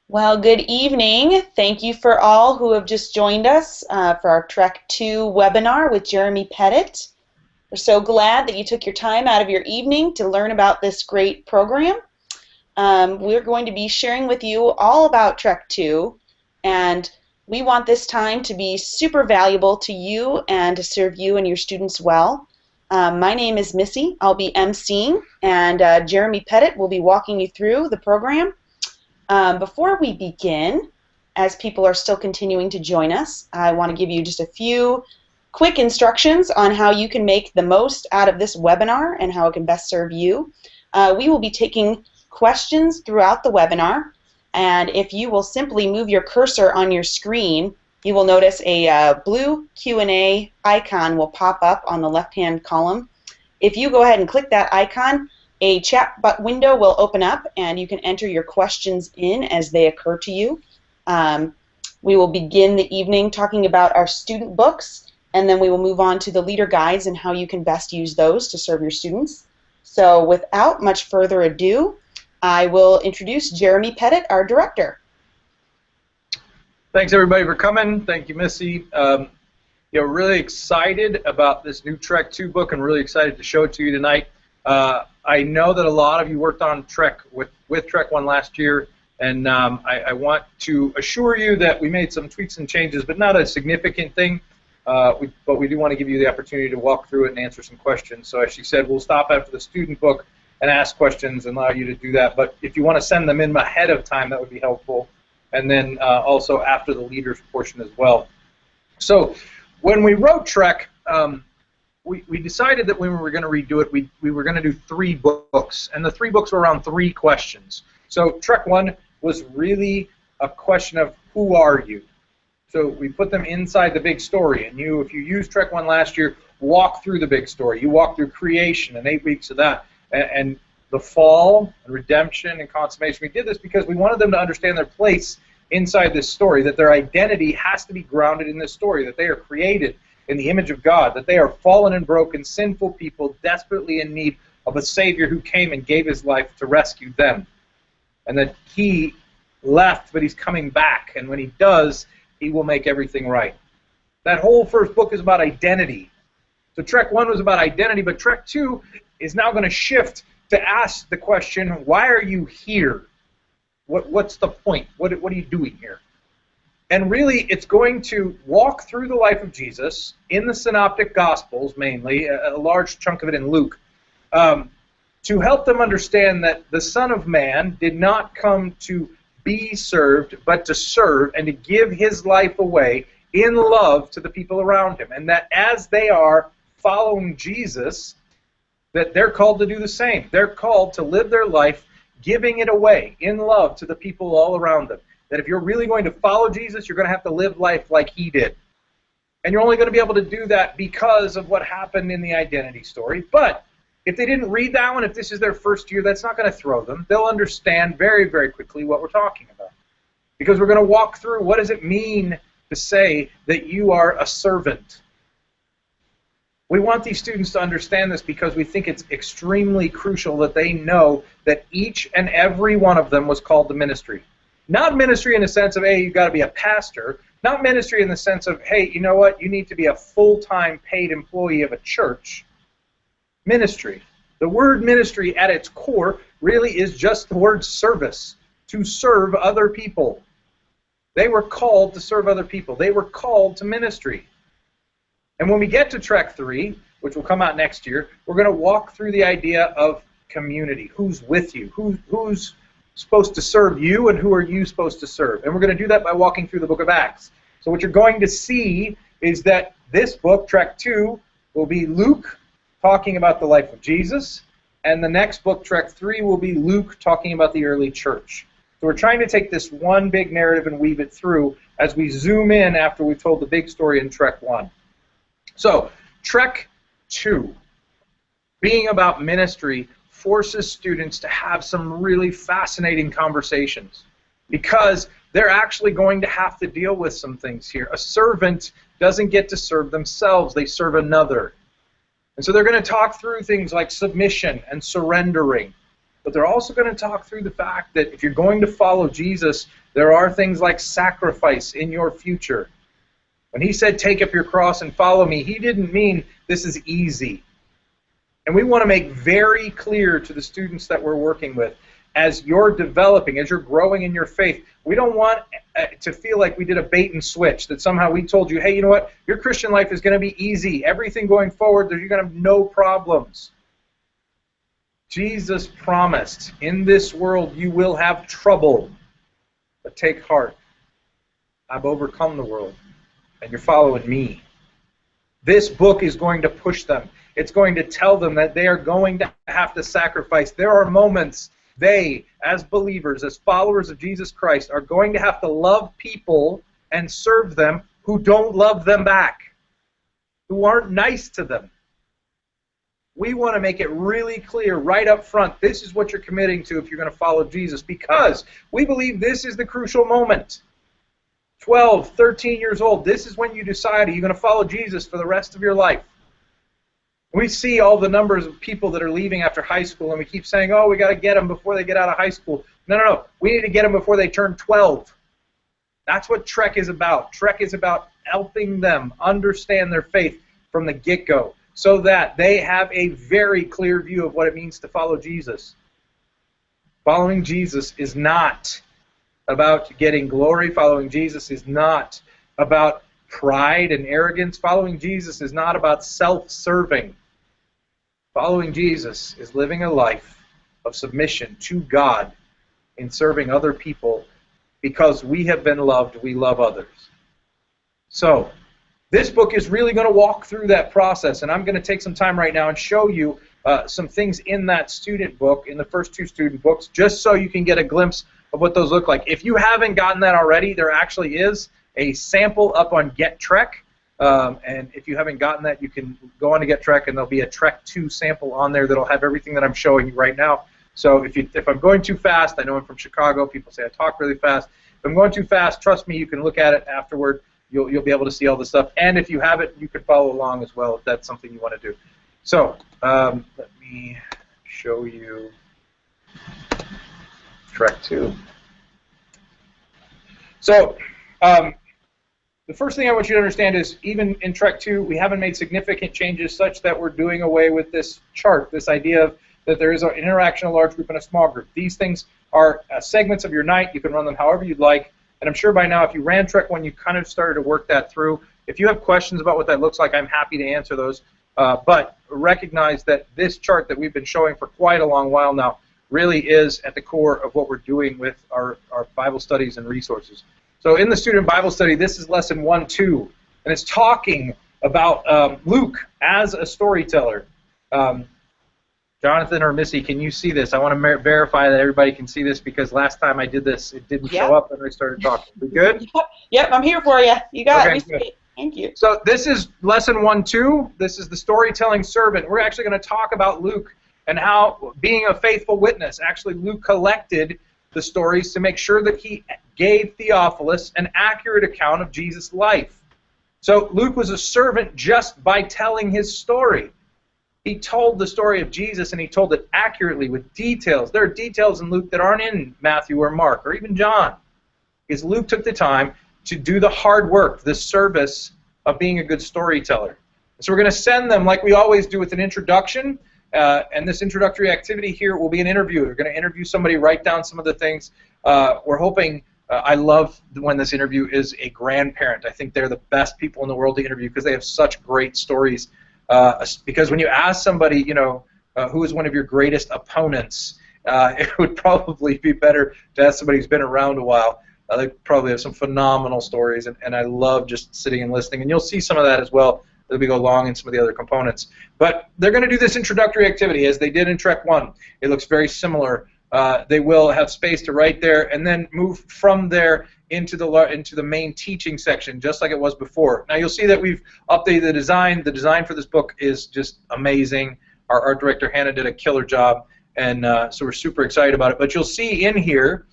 Well, good evening. Thank you for all who have just joined us for our Trek 2 webinar with Jeremy Pettitt. We're so glad that you took your time out of your evening to learn about this great program. We're going to be sharing with you all about Trek 2, and we want this time to be super valuable to you and to serve you and your students well. My name is Missy. I'll be emceeing, and Jeremy Pettitt will be walking you through the program. Before we begin, as people are still continuing to join us, I want to give you just a few quick instructions on how you can make the most out of this webinar and how it can best serve you. We will be taking questions throughout the webinar, and if you will simply move your cursor on your screen, you will notice a blue Q&A icon will pop up on the left-hand column. If you go ahead and click that icon, a chat window will open up and you can enter your questions in as they occur to you. We will begin the evening talking about our student books, and then we will move on to the leader guides and how you can best use those to serve your students. So without much further ado, I will introduce Jeremy Pettitt, our director. Thanks everybody for coming. Thank you, Missy. Really excited about this new Trek 2 book and really excited to show it to you tonight. I know that a lot of you worked on Trek with Trek 1 last year, and I want to assure you that we made some tweaks and changes, but not a significant thing. But we do want to give you the opportunity to walk through it and answer some questions. So as she said, we'll stop after the student book and ask questions and allow you to do that. But if you want to send them in ahead of time, that would be helpful. And then also after the leaders portion as well. So when we wrote Trek, we decided that when we were going to redo it, we were going to do 3 books, and the 3 books were around 3 questions. So Trek 1 was really a question of who are you? So we put them inside the big story, and if you used Trek 1 last year, walk through the big story. You walk through creation and 8 weeks of that, and the fall, and redemption, and consummation. We did this because we wanted them to understand their place inside this story, that their identity has to be grounded in this story, that they are created in the image of God, that they are fallen and broken, sinful people desperately in need of a Savior who came and gave his life to rescue them. And that he left, but he's coming back, and when he does, he will make everything right. That whole first book is about identity. So Trek 1 was about identity, but Trek 2 is now going to shift to ask the question, why are you here? What's the point? What are you doing here? And really, it's going to walk through the life of Jesus in the Synoptic Gospels, mainly, a large chunk of it in Luke, to help them understand that the Son of Man did not come to be served, but to serve and to give his life away in love to the people around him. And that as they are following Jesus, that they're called to do the same. They're called to live their life giving it away in love to the people all around them. That if you're really going to follow Jesus, you're going to have to live life like he did. And you're only going to be able to do that because of what happened in the identity story. But if they didn't read that one, if this is their first year, that's not going to throw them. They'll understand very, very quickly what we're talking about. Because we're going to walk through what does it mean to say that you are a servant. We want these students to understand this because we think it's extremely crucial that they know that each and every one of them was called to ministry. Not ministry in the sense of, hey, you've got to be a pastor. Not ministry in the sense of, hey, you know what, you need to be a full-time paid employee of a church. Ministry. The word ministry at its core really is just the word service, to serve other people. They were called to serve other people. They were called to ministry. And when we get to Trek 3, which will come out next year, we're going to walk through the idea of community. Who's with you? Who's supposed to serve you, and who are you supposed to serve? And we're going to do that by walking through the book of Acts. So what you're going to see is that this book, Trek 2, will be Luke talking about the life of Jesus, and the next book, Trek 3, will be Luke talking about the early church. So we're trying to take this one big narrative and weave it through as we zoom in after we've told the big story in Trek 1. So, Trek 2, being about ministry, forces students to have some really fascinating conversations because they're actually going to have to deal with some things here. A servant doesn't get to serve themselves, they serve another. And so they're going to talk through things like submission and surrendering. but they're also going to talk through the fact that if you're going to follow Jesus, there are things like sacrifice in your future. When he said, take up your cross and follow me, he didn't mean this is easy. And we want to make very clear to the students that we're working with, as you're developing, as you're growing in your faith, we don't want to feel like we did a bait and switch, that somehow we told you, hey, you know what, your Christian life is going to be easy. Everything going forward, you're going to have no problems. Jesus promised, in this world you will have trouble, but take heart. I've overcome the world, and you're following me. This book is going to push them. It's going to tell them that they are going to have to sacrifice. There are moments they, as believers, as followers of Jesus Christ, are going to have to love people and serve them who don't love them back, who aren't nice to them. We want to make it really clear right up front, this is what you're committing to if you're going to follow Jesus, because we believe this is the crucial moment. 12, 13 years old, this is when you decide, are you going to follow Jesus for the rest of your life? We see all the numbers of people that are leaving after high school, and we keep saying, oh, we got to get them before they get out of high school. No. We need to get them before they turn 12. That's what Trek is about. Trek is about helping them understand their faith from the get-go so that they have a very clear view of what it means to follow Jesus. Following Jesus is not about getting glory. Following Jesus is not about pride and arrogance. Following Jesus is not about self-serving. Following Jesus is living a life of submission to God in serving other people. Because we have been loved, we love others. So, this book is really going to walk through that process, and I'm going to take some time right now and show you some things in that student book, in the first two student books, just so you can get a glimpse of what those look like. If you haven't gotten that already, there actually is a sample up on Get Trek. And if you haven't gotten that, you can go on to Get Trek, and there'll be a Trek 2 sample on there that'll have everything that I'm showing you right now. So if I'm going too fast, I know I'm from Chicago. People say I talk really fast. If I'm going too fast, trust me, you can look at it afterward. You'll be able to see all the stuff. And if you have it, you can follow along as well if that's something you want to do. So let me show you Trek 2. So the first thing I want you to understand is even in Trek 2, we haven't made significant changes such that we're doing away with this chart, this idea of that there is an interaction, a large group, and a small group. These things are segments of your night. You can run them however you'd like. And I'm sure by now, if you ran Trek 1, you kind of started to work that through. If you have questions about what that looks like, I'm happy to answer those. But recognize that this chart that we've been showing for quite a long while now really is at the core of what we're doing with our Bible studies and resources. So in the student Bible study, this is lesson 1-2, and it's talking about Luke as a storyteller. Jonathan or Missy, can you see this? I want to verify that everybody can see this because last time I did this, it didn't show up when I started talking. We good? Yep, I'm here for you. You got okay, it. Good. Thank you. So this is lesson 1-2. This is the storytelling servant. We're actually going to talk about Luke and how, being a faithful witness, actually Luke collected the stories to make sure that he gave Theophilus an accurate account of Jesus' life. So Luke was a servant just by telling his story. He told the story of Jesus, and he told it accurately with details. There are details in Luke that aren't in Matthew or Mark or even John, because Luke took the time to do the hard work, the service of being a good storyteller. So we're going to send them, like we always do, with an introduction, and this introductory activity here will be an interview. We're going to interview somebody, write down some of the things. We're hoping, I love when this interview is a grandparent. I think they're the best people in the world to interview because they have such great stories. Because when you ask somebody, you know, who is one of your greatest opponents, it would probably be better to ask somebody who's been around a while. They probably have some phenomenal stories, and I love just sitting and listening. And you'll see some of that as well as we go along in some of the other components. But they're going to do this introductory activity as they did in Trek 1. It looks very similar. They will have space to write there and then move from there into the main teaching section, just like it was before. Now you'll see that we've updated the design. The design for this book is just amazing. Our art director Hannah did a killer job, and so we're super excited about it. But you'll see in here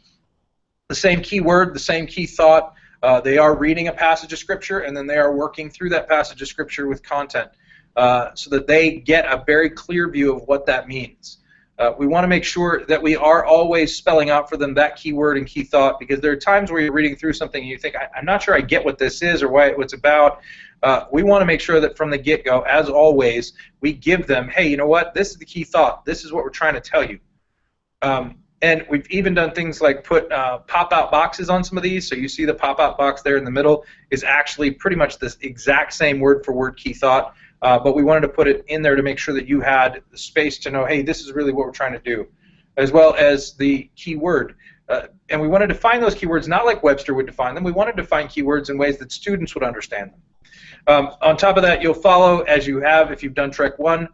the same key word, the same key thought. They are reading a passage of Scripture, and then they are working through that passage of Scripture with content so that they get a very clear view of what that means. We want to make sure that we are always spelling out for them that key word and key thought, because there are times where you're reading through something and you think, I'm not sure I get what this is or what it's about. We want to make sure that from the get-go, as always, we give them, hey, you know what? This is the key thought. This is what we're trying to tell you. And we've even done things like put pop-out boxes on some of these. So you see the pop-out box there in the middle is actually pretty much this exact same word-for-word key thought. But we wanted to put it in there to make sure that you had the space to know, hey, this is really what we're trying to do, as well as the key word. And we wanted to define those keywords not like Webster would define them. We wanted to define keywords in ways that students would understand them. On top of that, you'll follow, as you have if you've done Trek 1,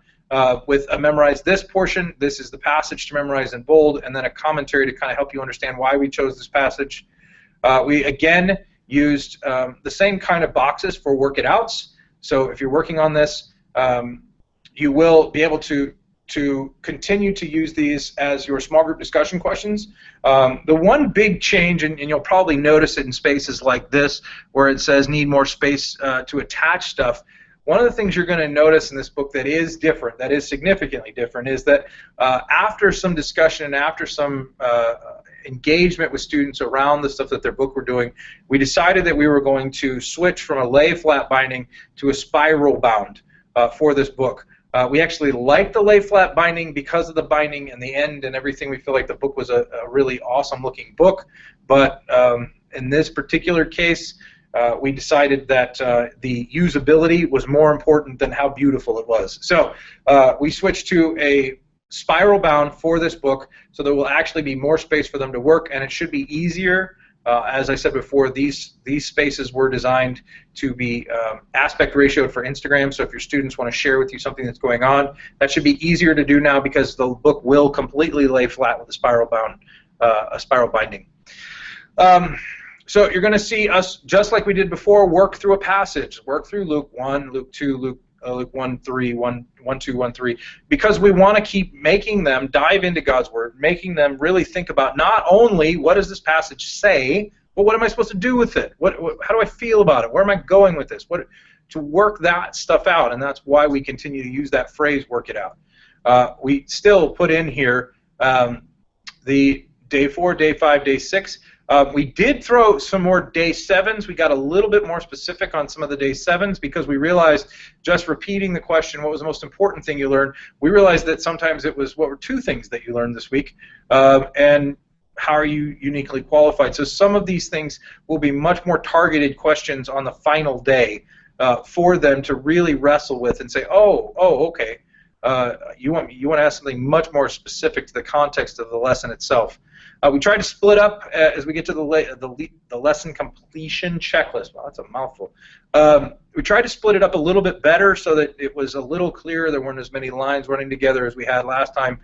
with a memorize this portion. This is the passage to memorize in bold, and then a commentary to kind of help you understand why we chose this passage. We, again, used the same kind of boxes for work it outs. So if you're working on this, you will be able to continue to use these as your small group discussion questions. The one big change, and you'll probably notice it in spaces like this where it says need more space to attach stuff, one of the things you're going to notice in this book that is different, that is significantly different, is that after some discussion and after some engagement with students around the stuff that their book were doing, we decided that we were going to switch from a lay flat binding to a spiral bound for this book. We actually like the lay flat binding because of the binding and the end and everything. We feel like the book was a really awesome looking book, but in this particular case, we decided that the usability was more important than how beautiful it was. So we switched to a spiral bound for this book, so there will actually be more space for them to work, and it should be easier. As I said before, these spaces were designed to be aspect ratioed for Instagram, so if your students want to share with you something that's going on, that should be easier to do now because the book will completely lay flat with a spiral binding. So you're going to see us, just like we did before, work through a passage, work through Luke 1, Luke 2, Luke 1, 3, 1, 2, 1, 3, because we want to keep making them dive into God's Word, making them really think about not only what does this passage say, but what am I supposed to do with it? How do I feel about it? Where am I going with this? To work that stuff out, and that's why we continue to use that phrase, work it out. We still put in here the day 4, day 5, day 6. We did throw some more day 7s. We got a little bit more specific on some of the day 7s because we realized just repeating the question, what was the most important thing you learned, we realized that sometimes it was what were 2 things that you learned this week, and how are you uniquely qualified. So some of these things will be much more targeted questions on the final day for them to really wrestle with and say, oh, okay, you want to ask something much more specific to the context of the lesson itself. We tried to split up as we get to the lesson completion checklist. Wow, that's a mouthful. We tried to split it up a little bit better so that it was a little clearer. There weren't as many lines running together as we had last time.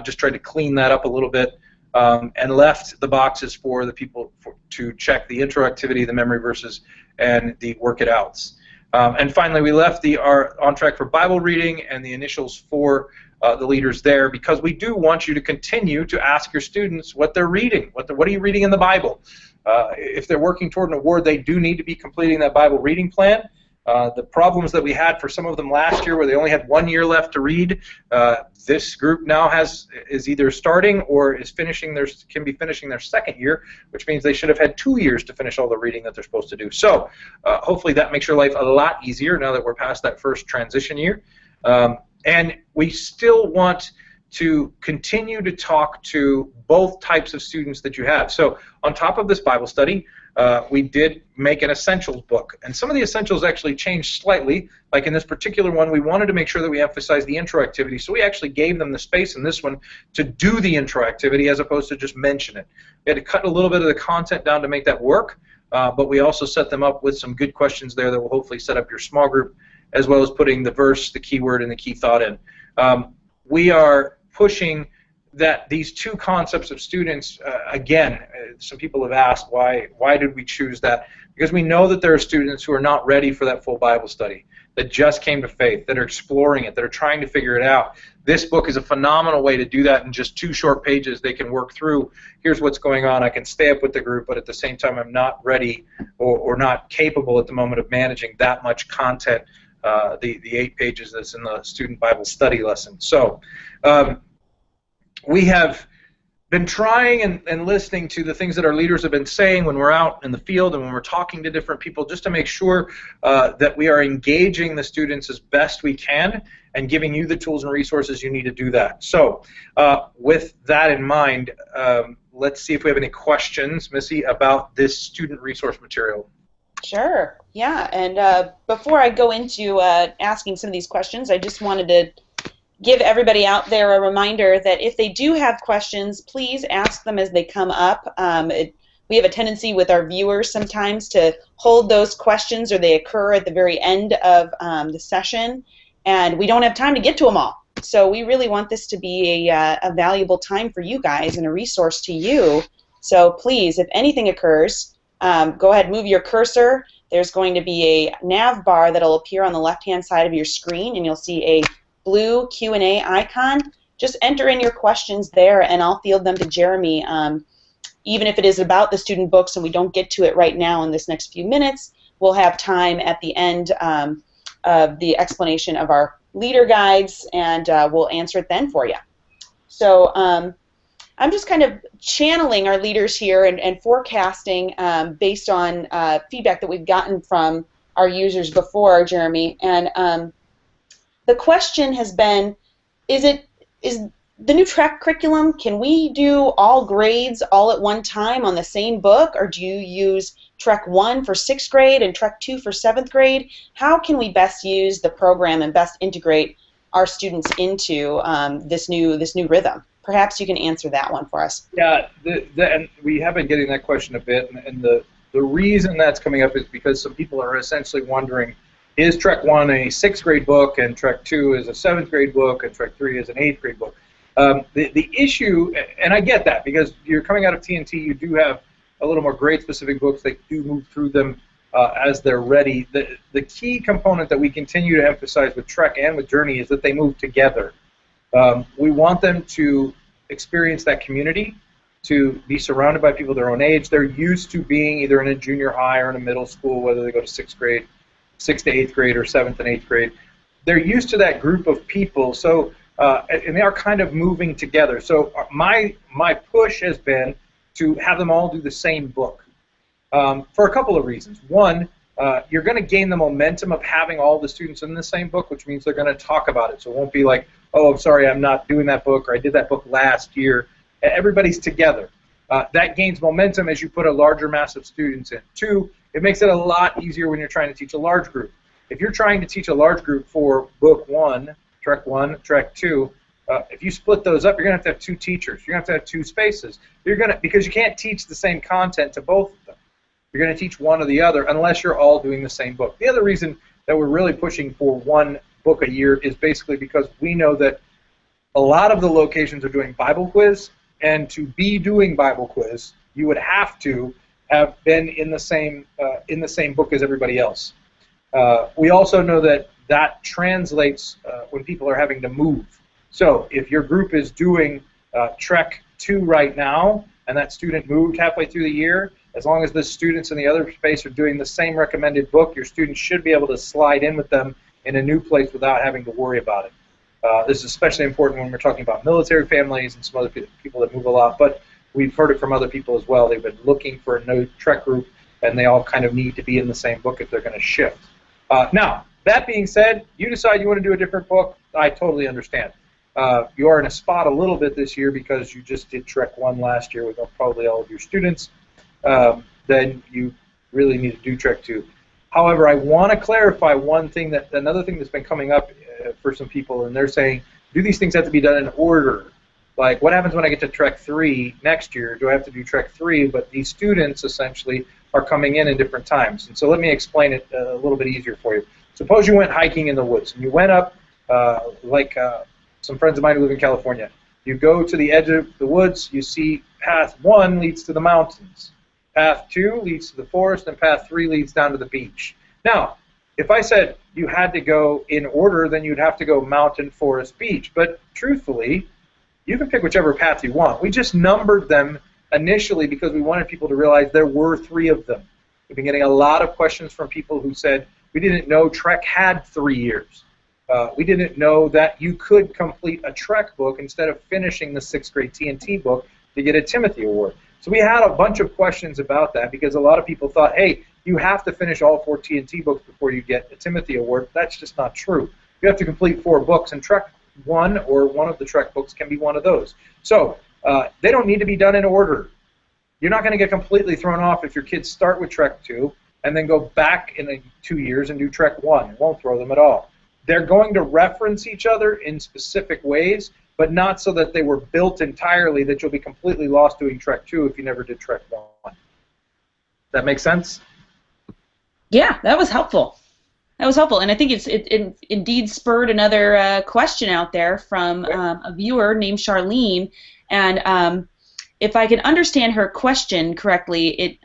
Just tried to clean that up a little bit, and left the boxes for the people to check the intro activity, the memory verses, and the work it outs. And finally, we left our on track for Bible reading and the initials for the leaders there, because we do want you to continue to ask your students what they're reading. What are you reading in the Bible? If they're working toward an award, they do need to be completing that Bible reading plan. The problems that we had for some of them last year, where they only had 1 year left to read, this group now is either starting or can be finishing their 2nd year, which means they should have had 2 years to finish all the reading that they're supposed to do. So hopefully that makes your life a lot easier now that we're past that first transition year. And we still want to continue to talk to both types of students that you have. So on top of this Bible study, we did make an essentials book. And some of the essentials actually changed slightly. Like in this particular one, we wanted to make sure that we emphasize the intro activity. So we actually gave them the space in this one to do the intro activity as opposed to just mention it. We had to cut a little bit of the content down to make that work, but we also set them up with some good questions there that will hopefully set up your small group, as well as putting the verse, the keyword, and the key thought in. We are pushing that these 2 concepts of students, again, some people have asked why did we choose that? Because we know that there are students who are not ready for that full Bible study, that just came to faith, that are exploring it, that are trying to figure it out. This book is a phenomenal way to do that in just 2 short pages. They can work through, here's what's going on, I can stay up with the group, but at the same time I'm not ready or not capable at the moment of managing that much content, the 8 pages that's in the student Bible study lesson. So we have been trying and listening to the things that our leaders have been saying when we're out in the field and when we're talking to different people, just to make sure that we are engaging the students as best we can and giving you the tools and resources you need to do that. So with that in mind, let's see if we have any questions, Missy, about this student resource material. Sure. Yeah. And before I go into asking some of these questions, I just wanted to give everybody out there a reminder that if they do have questions, please ask them as they come up. We have a tendency with our viewers sometimes to hold those questions, or they occur at the very end of the session, and we don't have time to get to them all. So we really want this to be a valuable time for you guys and a resource to you. So please, if anything occurs, go ahead, move your cursor. There's going to be a nav bar that'll appear on the left-hand side of your screen, and you'll see a blue Q&A icon. Just enter in your questions there, and I'll field them to Jeremy. Even if it is about the student books and we don't get to it right now in this next few minutes, we'll have time at the end of the explanation of our leader guides, and we'll answer it then for you. So I'm just kind of channeling our leaders here and forecasting based on feedback that we've gotten from our users before, Jeremy. And the question has been, is the new track curriculum, can we do all grades all at one time on the same book, or do you use Trek 1 for 6th grade and Trek 2 for 7th grade? How can we best use the program and best integrate our students into this new rhythm? Perhaps you can answer that one for us. Yeah, and we have been getting that question a bit, and the reason that's coming up is because some people are essentially wondering, is Trek 1 a 6th grade book, and Trek 2 is a 7th grade book, and Trek 3 is an 8th grade book? The issue, and I get that, because you're coming out of TNT, you do have a little more grade-specific books. They do move through them as they're ready. The key component that we continue to emphasize with Trek and with Journey is that they move together. We want them to experience that community, to be surrounded by people their own age. They're used to being either in a junior high or in a middle school, whether they go to 6th grade, 6th to 8th grade, or 7th and 8th grade. They're used to that group of people, so and they are kind of moving together. So my push has been to have them all do the same book for a couple of reasons. One, you're going to gain the momentum of having all the students in the same book, which means they're going to talk about it. So it won't be like, oh, I'm sorry, I'm not doing that book, or I did that book last year. Everybody's together. That gains momentum as you put a larger mass of students in. Two, it makes it a lot easier when you're trying to teach a large group. If you're trying to teach a large group for book 1, Trek 2, if you split those up, you're going to have 2 teachers. You're going to have 2 spaces. Because you can't teach the same content to both of them. You're going to teach one or the other unless you're all doing the same book. The other reason that we're really pushing for 1 book a year is basically because we know that a lot of the locations are doing Bible quiz, and to be doing Bible quiz, you would have to have been in the same book as everybody else. We also know that translates when people are having to move. So if your group is doing Trek 2 right now, and that student moved halfway through the year, as long as the students in the other space are doing the same recommended book, your students should be able to slide in with them in a new place without having to worry about it. This is especially important when we're talking about military families and some other people that move a lot, but we've heard it from other people as well. They've been looking for a new Trek group, and they all kind of need to be in the same book if they're going to shift. Now, that being said, you decide you want to do a different book, I totally understand. You are in a spot a little bit this year because you just did Trek 1 last year with probably all of your students. Then you really need to do Trek 2. However, I want to clarify one thing, another thing that's been coming up for some people, and they're saying, do these things have to be done in order? Like, what happens when I get to Trek 3 next year? Do I have to do Trek 3? But these students, essentially, are coming in different times. And so let me explain it a little bit easier for you. Suppose you went hiking in the woods, and you went up, some friends of mine who live in California. You go to the edge of the woods, you see path 1 leads to the mountains. Path 2 leads to the forest, and path 3 leads down to the beach. Now, if I said you had to go in order, then you'd have to go mountain, forest, beach. But truthfully, you can pick whichever path you want. We just numbered them initially because we wanted people to realize there were 3 of them. We've been getting a lot of questions from people who said, we didn't know Trek had 3 years. We didn't know that you could complete a Trek book instead of finishing the 6th grade TNT book to get a Timothy Award. So we had a bunch of questions about that because a lot of people thought, hey, you have to finish all 4 TNT books before you get a Timothy Award. That's just not true. You have to complete 4 books, and Trek 1 or one of the Trek books can be one of those. So they don't need to be done in order. You're not going to get completely thrown off if your kids start with Trek 2 and then go back in 2 years and do Trek 1. It won't throw them at all. They're going to reference each other in specific ways, but not so that they were built entirely that you'll be completely lost doing Trek 2 if you never did Trek 1. That make sense? Yeah, that was helpful. That was helpful, and I think it indeed spurred another question out there from a viewer named Charlene, and if I can understand her question correctly,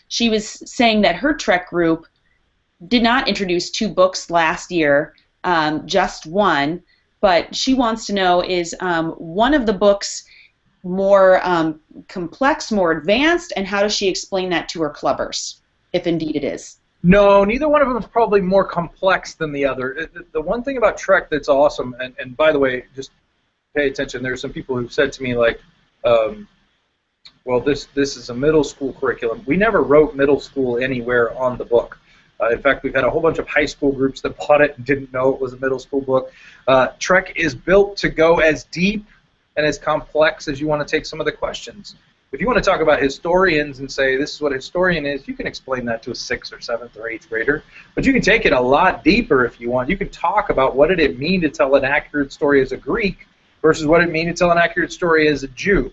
she was saying that her Trek group did not introduce 2 books last year, just 1, but she wants to know, is one of the books more complex, more advanced, and how does she explain that to her clubbers, if indeed it is? No, neither one of them is probably more complex than the other. The one thing about Trek that's awesome, and by the way, just pay attention, there's some people who've said to me, like, well, this is a middle school curriculum. We never wrote middle school anywhere on the book. In fact, we've had a whole bunch of high school groups that bought it and didn't know it was a middle school book. Trek is built to go as deep and as complex as you want to take some of the questions. If you want to talk about historians and say this is what a historian is, you can explain that to a 6th or 7th or 8th grader. But you can take it a lot deeper if you want. You can talk about what did it mean to tell an accurate story as a Greek versus what it mean to tell an accurate story as a Jew.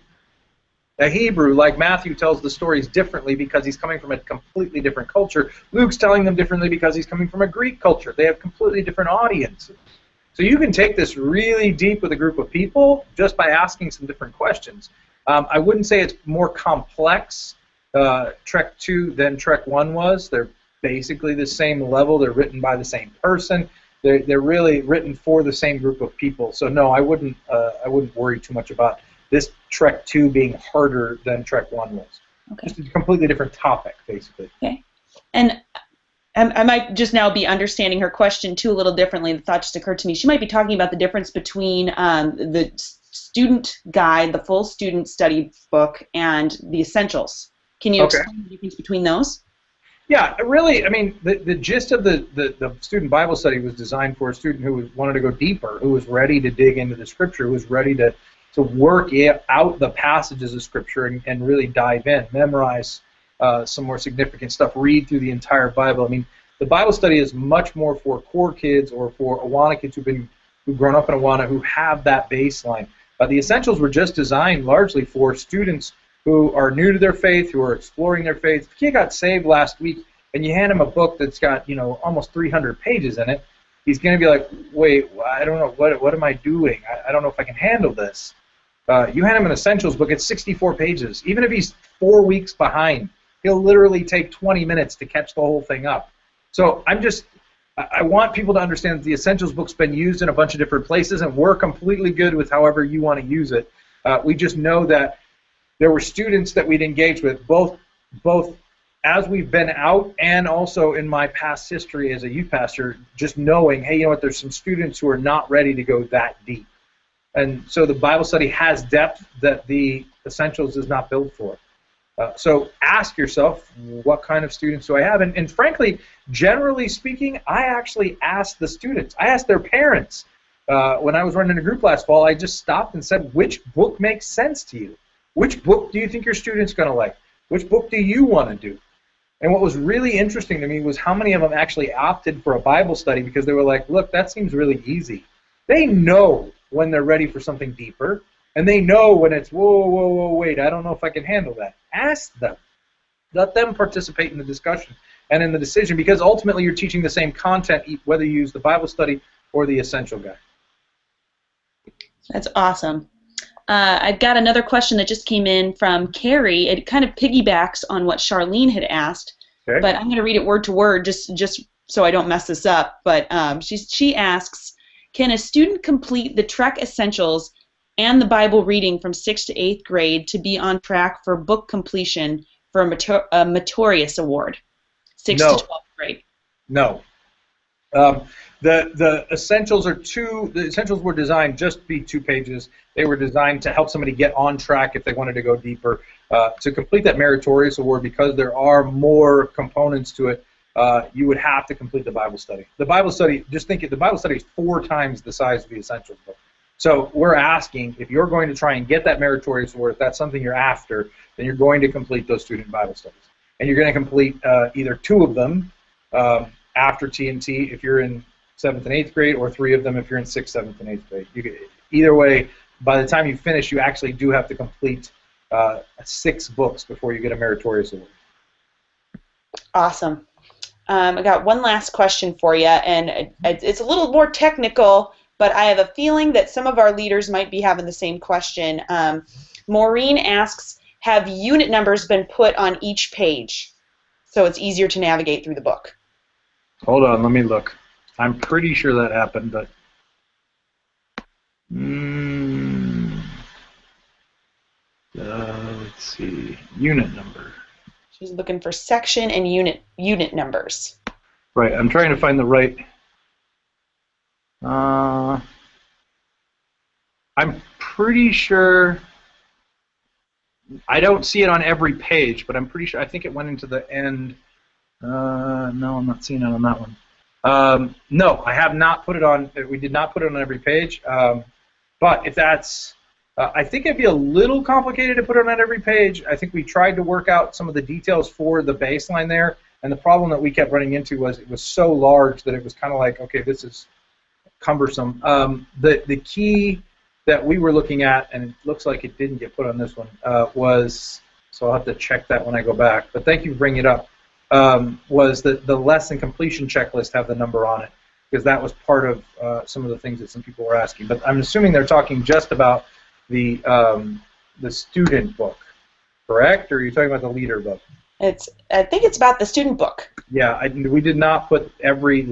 A Hebrew, like Matthew, tells the stories differently because he's coming from a completely different culture. Luke's telling them differently because he's coming from a Greek culture. They have completely different audiences. So you can take this really deep with a group of people just by asking some different questions. I wouldn't say it's more complex, Trek 2, than Trek 1 was. They're basically the same level. They're written by the same person. They're really written for the same group of people. So no, I wouldn't worry too much about this Trek 2 being harder than Trek 1 was. Okay. Just a completely different topic, basically. Okay. And I might just now be understanding her question, too, a little differently. The thought just occurred to me. She might be talking about the difference between the student guide, the full student study book, and the essentials. Can you explain the difference between those? Yeah, really, I mean, the gist of the student Bible study was designed for a student who wanted to go deeper, who was ready to dig into the Scripture, who was ready to work out the passages of Scripture and really dive in, memorize some more significant stuff, read through the entire Bible. I mean, the Bible study is much more for core kids or for Awana kids who've grown up in Awana who have that baseline. The essentials were just designed largely for students who are new to their faith, who are exploring their faith. If a kid got saved last week and you hand him a book that's got, almost 300 pages in it, he's going to be like, wait, I don't know, what am I doing? I don't know if I can handle this. You hand him an essentials book, it's 64 pages. Even if he's 4 weeks behind, he'll literally take 20 minutes to catch the whole thing up. So I want people to understand that the essentials book's been used in a bunch of different places, and we're completely good with however you want to use it. We just know that there were students that we'd engage with, both as we've been out and also in my past history as a youth pastor, just knowing, hey, you know what, there's some students who are not ready to go that deep. And so the Bible study has depth that the essentials is not built for. So ask yourself, what kind of students do I have? And frankly, generally speaking, I actually asked the students. I asked their parents. When I was running a group last fall, I just stopped and said, which book makes sense to you? Which book do you think your student's going to like? Which book do you want to do? And what was really interesting to me was how many of them actually opted for a Bible study because they were like, look, that seems really easy. They know when they're ready for something deeper, and they know when it's, whoa, wait, I don't know if I can handle that. Ask them. Let them participate in the discussion and in the decision, because ultimately you're teaching the same content whether you use the Bible study or the essential guide. That's awesome. I've got another question that just came in from Carrie. It kind of piggybacks on what Charlene had asked, but I'm going to read it word to word just so I don't mess this up. But she asks, can a student complete the Trek Essentials and the Bible reading from 6th to 8th grade to be on track for book completion for a Meritorious Award, 6th to 12th grade? No. The essentials are two. The essentials were designed just to be 2 pages. They were designed to help somebody get on track if they wanted to go deeper. To complete that meritorious award, because there are more components to it, you would have to complete the Bible study. The Bible study, just think, the Bible study is 4 times the size of the essentials book. So we're asking, if you're going to try and get that meritorious award, if that's something you're after, then you're going to complete those student Bible studies. And you're going to complete either 2 of them after T&T if you're in 7th and 8th grade, or 3 of them if you're in 6th, 7th, and 8th grade. Either way, by the time you finish, you actually do have to complete 6 books before you get a meritorious award. Awesome. I got one last question for you, and it's a little more technical, but I have a feeling that some of our leaders might be having the same question. Maureen asks, have unit numbers been put on each page so it's easier to navigate through the book? Hold on, let me look. I'm pretty sure that happened, but let's see. Unit number. She's looking for section and unit numbers. Right, I'm trying to find the right. I'm pretty sure. I don't see it on every page, but I'm pretty sure. I think it went into the end. No, I'm not seeing it on that one. No, I have not put it on. We did not put it on every page. But if that's, I think it'd be a little complicated to put it on every page. I think we tried to work out some of the details for the baseline there, and the problem that we kept running into was it was so large that it was kind of like, okay, this is cumbersome. The key that we were looking at, and it looks like it didn't get put on this one, was, so I'll have to check that when I go back, but thank you for bringing it up, was that the lesson completion checklist have the number on it, because that was part of some of the things that some people were asking. But I'm assuming they're talking just about the student book, correct? Or are you talking about the leader book? I think it's about the student book. Yeah, we did not put every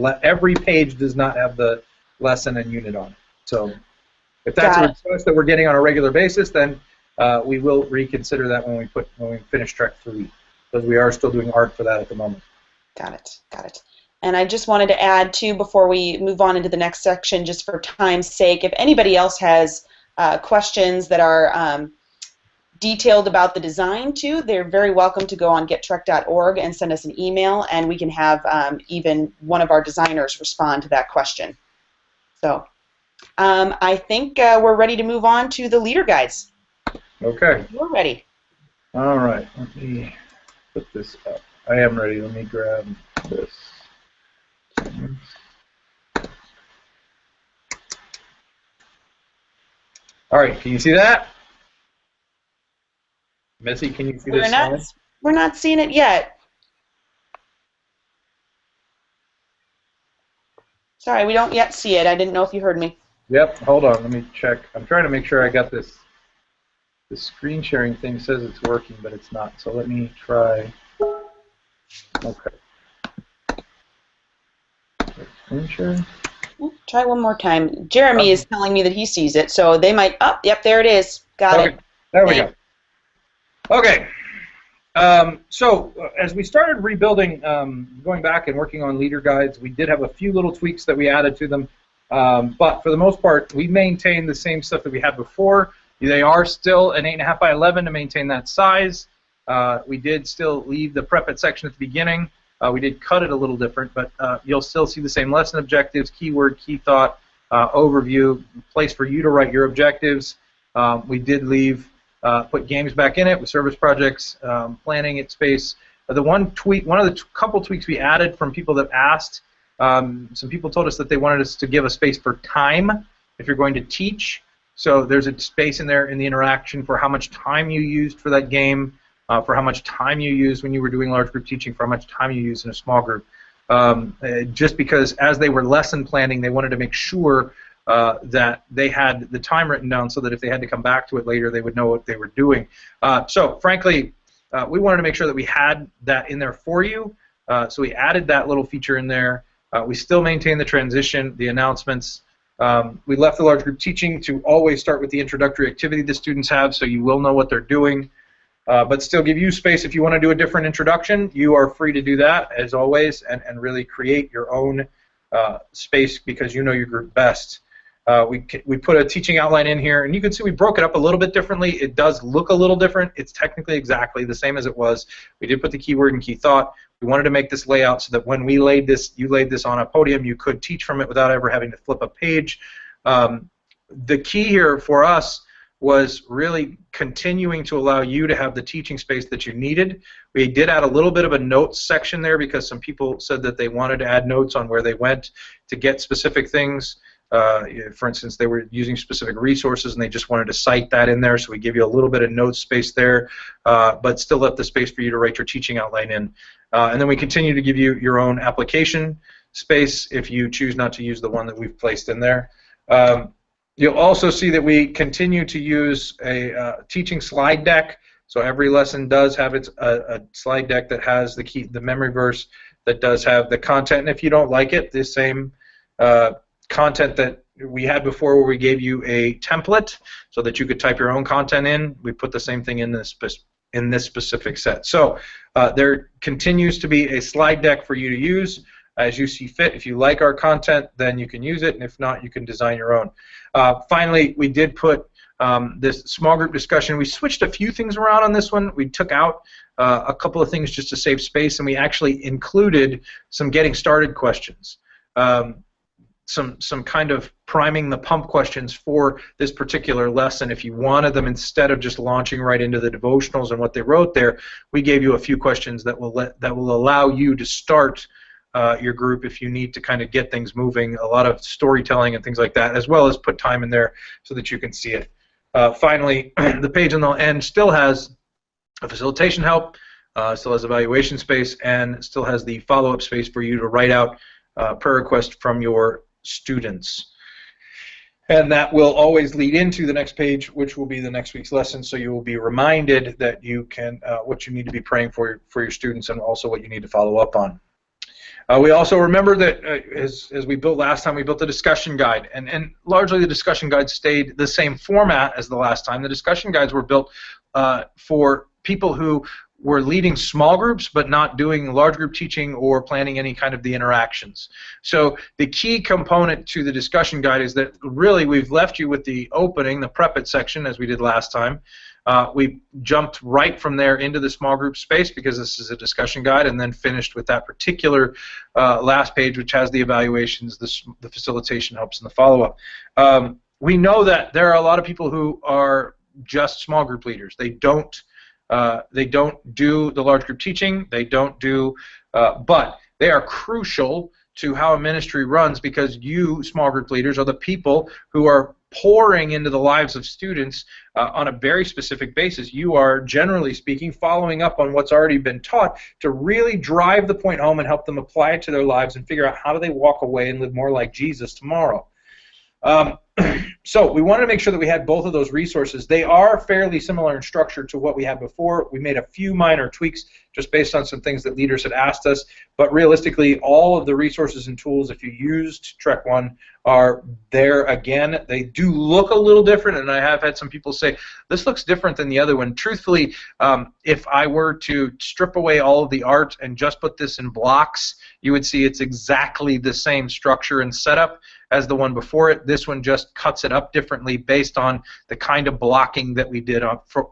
page does not have the lesson and unit on it. So if that's a request that we're getting on a regular basis, then we will reconsider that when we finish Trek 3, because we are still doing art for that at the moment. Got it. And I just wanted to add, too, before we move on into the next section, just for time's sake, if anybody else has questions that are detailed about the design, too, they're very welcome to go on gettrek.org and send us an email, and we can have even one of our designers respond to that question. So I think we're ready to move on to the leader guides. Okay. We're ready. All right. Let me put this up. I am ready. Let me grab this. All right. Can you see that? Missy, can you see this slide? We're not seeing it yet. Sorry, we don't yet see it. I didn't know if you heard me. Yep, hold on, let me check. I'm trying to make sure I got this. The screen sharing thing says it's working, but it's not. So let me try. Okay. Screen share? Try one more time. Jeremy is telling me that he sees it, so they might. Oh, yep, there it is. Got it. There we go. Okay. So as we started rebuilding, going back and working on leader guides, we did have a few little tweaks that we added to them. But for the most part, we maintain the same stuff that we had before. They are still an 8.5 by 11 to maintain that size. We did still leave the prep it section at the beginning. We did cut it a little different, but you'll still see the same lesson objectives, keyword, key thought, overview, place for you to write your objectives. We did leave, put games back in it with service projects, planning its space. One of the couple tweaks we added from people that asked, some people told us that they wanted us to give a space for time if you're going to teach. So there's a space in there in the interaction for how much time you used for that game, for how much time you used when you were doing large group teaching, for how much time you used in a small group. Just because as they were lesson planning, they wanted to make sure that they had the time written down so that if they had to come back to it later, they would know what they were doing. So frankly, we wanted to make sure that we had that in there for you. So we added that little feature in there. We still maintain the transition, the announcements. We left the large group teaching to always start with the introductory activity the students have, so you will know what they're doing. But still give you space if you want to do a different introduction. You are free to do that, as always, and really create your own space because you know your group best. We put a teaching outline in here, and you can see we broke it up a little bit differently. It does look a little different. It's technically exactly the same as it was. We did put the keyword and key thought. We wanted to make this layout so that when we laid this, you laid this on a podium, you could teach from it without ever having to flip a page. The key here for us was really continuing to allow you to have the teaching space that you needed. We did add a little bit of a notes section there because some people said that they wanted to add notes on where they went to get specific things. For instance, they were using specific resources and they just wanted to cite that in there, so we give you a little bit of note space there, but still left the space for you to write your teaching outline in. And then we continue to give you your own application space if you choose not to use the one that we've placed in there. You'll also see that we continue to use a teaching slide deck. So every lesson does have a slide deck that has the memory verse, that does have the content. And if you don't like it, the same content that we had before where we gave you a template so that you could type your own content in, we put the same thing in this specific set. So there continues to be a slide deck for you to use as you see fit. If you like our content, then you can use it, and if not, you can design your own. Finally, we did put this small group discussion. We switched a few things around on this one. We took out a couple of things just to save space, and we actually included some getting started questions. Some kind of priming the pump questions for this particular lesson. If you wanted them, instead of just launching right into the devotionals and what they wrote there, we gave you a few questions that will allow you to start your group if you need to kind of get things moving, a lot of storytelling and things like that, as well as put time in there so that you can see it. Finally, the page on the end still has a facilitation help, still has evaluation space, and still has the follow-up space for you to write out prayer request from your students. And that will always lead into the next page, which will be the next week's lesson, so you will be reminded that you can what you need to be praying for your students, and also what you need to follow up on. We also remember that as we built last time, we built a discussion guide, and largely the discussion guide stayed the same format as the last time. The discussion guides were built for people who were leading small groups but not doing large group teaching or planning any kind of the interactions. So the key component to the discussion guide is that really we've left you with the opening, the prep it section, as we did last time. We jumped right from there into the small group space because this is a discussion guide, and then finished with that particular last page, which has the evaluations, the facilitation helps, and the follow-up. We know that there are a lot of people who are just small group leaders. They don't do the large group teaching. They don't do, but they are crucial to how a ministry runs, because you, small group leaders, are the people who are pouring into the lives of students on a very specific basis. You are, generally speaking, following up on what's already been taught to really drive the point home and help them apply it to their lives and figure out how do they walk away and live more like Jesus tomorrow. So we wanted to make sure that we had both of those resources. They are fairly similar in structure to what we had before. We made a few minor tweaks just based on some things that leaders had asked us, but realistically all of the resources and tools, if you used Trek 1, are there again. They do look a little different, and I have had some people say, this looks different than the other one. Truthfully, if I were to strip away all of the art and just put this in blocks, you would see it's exactly the same structure and setup as the one before it. This one just cuts it up differently based on the kind of blocking that we did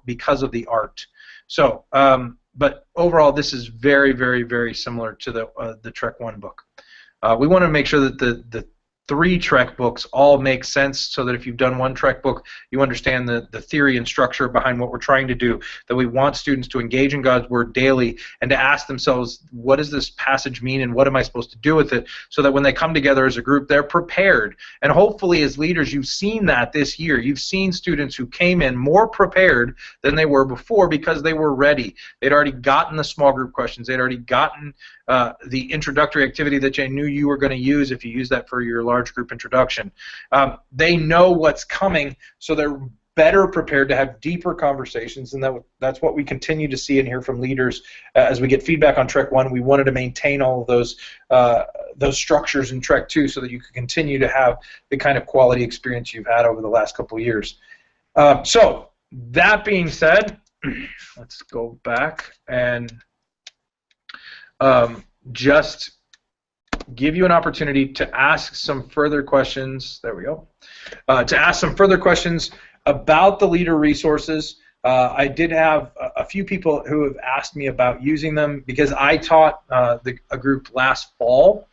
because of the art. So, but overall, this is very, very, very similar to the Trek 1 book. We want to make sure that the 3 Trek books all make sense, so that if you've done one Trek book, you understand the theory and structure behind what we're trying to do, that we want students to engage in God's Word daily and to ask themselves, what does this passage mean and what am I supposed to do with it, so that when they come together as a group, they're prepared. And hopefully as leaders, you've seen that this year. You've seen students who came in more prepared than they were before because they were ready. They'd already gotten the small group questions. They'd already gotten the introductory activity that you knew you were going to use if you use that for your large group introduction. They know what's coming, so they're better prepared to have deeper conversations, and that's what we continue to see and hear from leaders as we get feedback on Trek 1. We wanted to maintain all of those structures in Trek 2 so that you could continue to have the kind of quality experience you've had over the last couple of years. So that being said, let's go back and just give you an opportunity to ask some further questions. There we go. To ask some further questions about the leader resources. I did have a few people who have asked me about using them because I taught a group last fall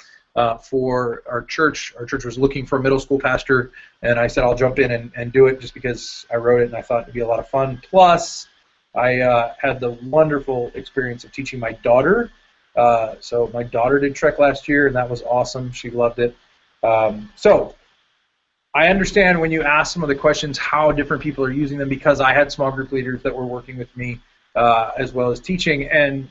for our church. Our church was looking for a middle school pastor, and I said I'll jump in and do it just because I wrote it and I thought it'd be a lot of fun. Plus, I had the wonderful experience of teaching my daughter. So my daughter did Trek last year, and that was awesome. She loved it. So I understand when you ask some of the questions how different people are using them, because I had small group leaders that were working with me as well as teaching. And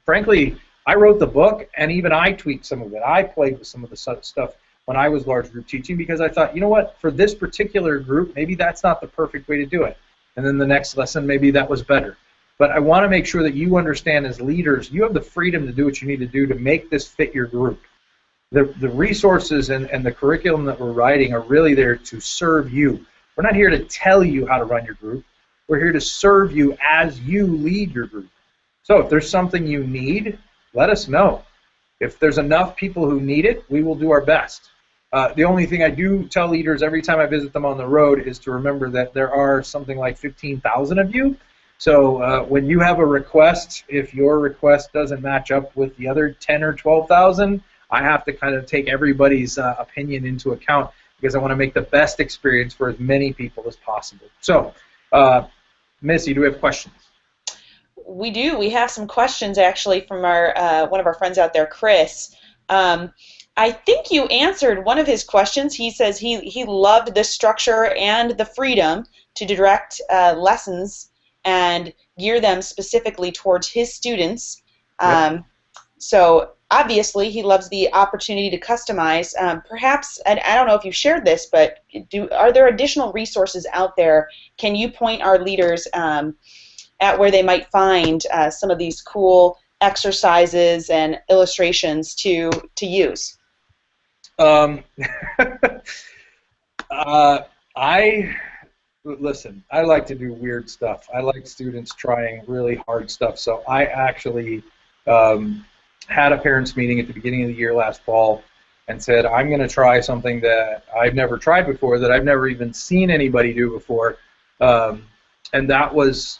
frankly, I wrote the book, and even I tweaked some of it. I played with some of the stuff when I was large group teaching because I thought, you know what, for this particular group, maybe that's not the perfect way to do it. And then the next lesson, maybe that was better. But I want to make sure that you understand as leaders, you have the freedom to do what you need to do to make this fit your group. The resources and the curriculum that we're writing are really there to serve you. We're not here to tell you how to run your group. We're here to serve you as you lead your group. So if there's something you need, let us know. If there's enough people who need it, we will do our best. The only thing I do tell leaders every time I visit them on the road is to remember that there are something like 15,000 of you. So when you have a request, if your request doesn't match up with the other 10 or 12,000, I have to kind of take everybody's opinion into account because I want to make the best experience for as many people as possible. So, Missy, do we have questions? We do. We have some questions actually from our one of our friends out there, Chris. I think you answered one of his questions. He says he loved the structure and the freedom to direct lessons and gear them specifically towards his students. Yep. So obviously he loves the opportunity to customize. Perhaps, and I don't know if you shared this, but are there additional resources out there? Can you point our leaders at where they might find some of these cool exercises and illustrations to use? Listen, I like to do weird stuff. I like students trying really hard stuff. So I actually had a parents' meeting at the beginning of the year last fall and said, I'm going to try something that I've never tried before, that I've never even seen anybody do before. And that was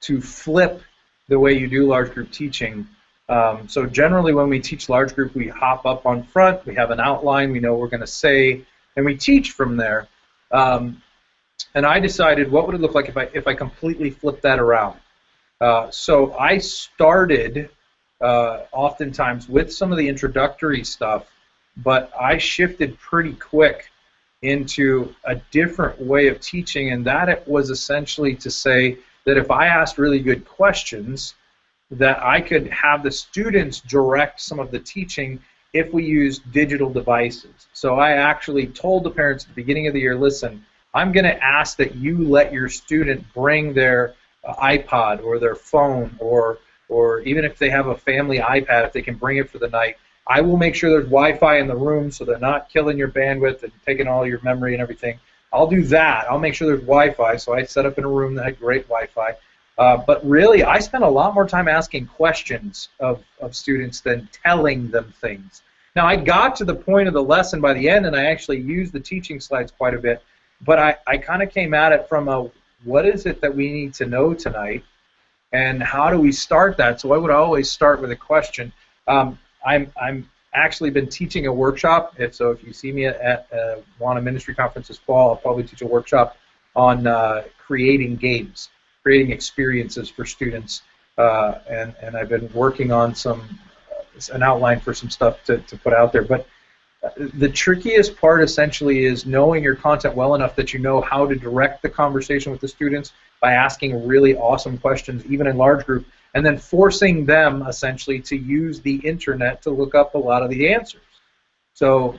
to flip the way you do large group teaching. So generally when we teach large group, we hop up on front, we have an outline, we know what we're going to say, and we teach from there. And I decided what would it look like if I completely flipped that around. So I started oftentimes with some of the introductory stuff, but I shifted pretty quick into a different way of teaching, and that it was essentially to say that if I asked really good questions, that I could have the students direct some of the teaching if we used digital devices. So I actually told the parents at the beginning of the year, listen, I'm going to ask that you let your student bring their iPod or their phone, or even if they have a family iPad, if they can bring it for the night. I will make sure there's Wi-Fi in the room so they're not killing your bandwidth and taking all your memory and everything. I'll do that. I'll make sure there's Wi-Fi, so I set up in a room that had great Wi-Fi. But really, I spent a lot more time asking questions of students than telling them things. Now, I got to the point of the lesson by the end, and I actually used the teaching slides quite a bit, but I kind of came at it from a, what is it that we need to know tonight, and how do we start that? So I would always start with a question. I'm actually been teaching a workshop. If you see me at Wana Ministry Conference this fall, I'll probably teach a workshop on creating games, creating experiences for students, and I've been working on an outline for some stuff to put out there. But the trickiest part essentially is knowing your content well enough that you know how to direct the conversation with the students by asking really awesome questions, even in large group, and then forcing them essentially to use the internet to look up a lot of the answers. So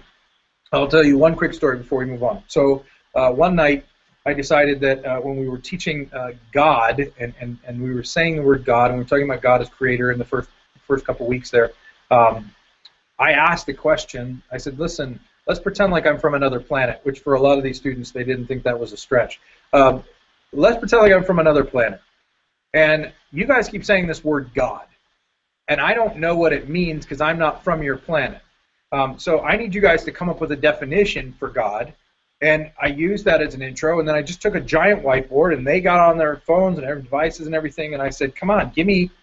I'll tell you one quick story before we move on. So one night I decided that when we were teaching God, and we were saying the word God, and we were talking about God as creator in the first couple weeks there, I asked a question. I said, listen, let's pretend like I'm from another planet, which for a lot of these students, they didn't think that was a stretch. Let's pretend like I'm from another planet. And you guys keep saying this word God. And I don't know what it means because I'm not from your planet. So I need you guys to come up with a definition for God. And I used that as an intro, and then I just took a giant whiteboard, and they got on their phones and their devices and everything, and I said, come on,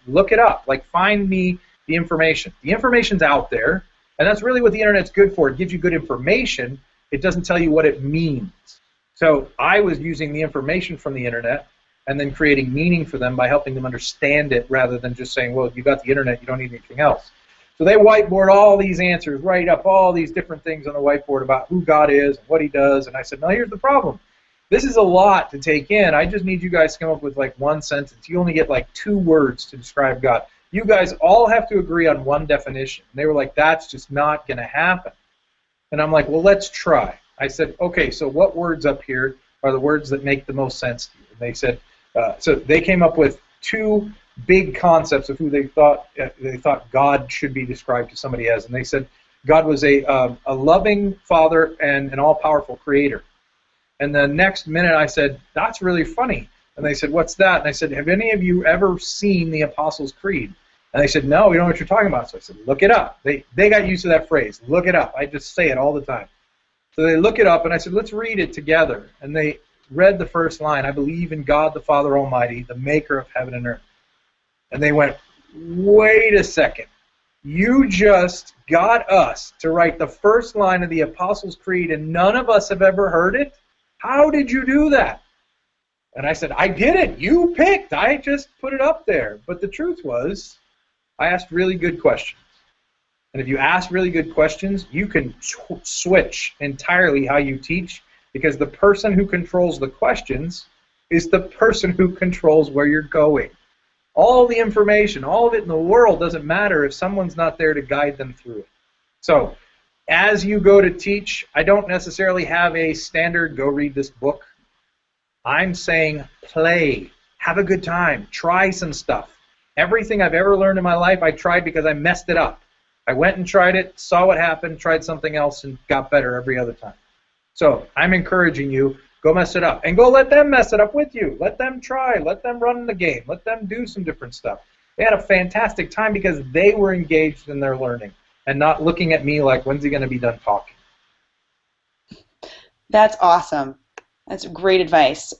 look it up. Like, find me the information. The information's out there, and that's really what the Internet's good for. It gives you good information. It doesn't tell you what it means. So I was using the information from the Internet and then creating meaning for them by helping them understand it rather than just saying, well, you got the Internet, you don't need anything else. So they whiteboard all these answers, write up all these different things on the whiteboard about who God is and what he does. And I said, no, here's the problem. This is a lot to take in. I just need you guys to come up with like one sentence. You only get like 2 words to describe God. You guys all have to agree on one definition. And they were like, that's just not going to happen. And I'm like, well, let's try. I said, okay, so what words up here are the words that make the most sense to you? And they said, so they came up with 2 big concepts of who they thought God should be described to somebody as, and they said God was a loving Father and an all-powerful Creator. And the next minute I said, that's really funny. And they said, what's that? And I said, have any of you ever seen the Apostles' Creed? And they said, no, we don't know what you're talking about. So I said, look it up. They got used to that phrase, look it up. I just say it all the time. So they look it up, and I said, let's read it together. And they read the first line, I believe in God the Father Almighty, the maker of heaven and earth. And they went, wait a second. You just got us to write the first line of the Apostles' Creed, and none of us have ever heard it? How did you do that? And I said, I didn't. You picked. I just put it up there. But the truth was, I asked really good questions. And if you ask really good questions, you can switch entirely how you teach, because the person who controls the questions is the person who controls where you're going. All the information, all of it in the world doesn't matter if someone's not there to guide them through it. So as you go to teach, I don't necessarily have a standard, go read this book. I'm saying play, have a good time, try some stuff. Everything I've ever learned in my life, I tried because I messed it up. I went and tried it, saw what happened, tried something else, and got better every other time. So I'm encouraging you, go mess it up. And go let them mess it up with you. Let them try. Let them run the game. Let them do some different stuff. They had a fantastic time because they were engaged in their learning and not looking at me like, when's he going to be done talking? That's awesome. That's great advice.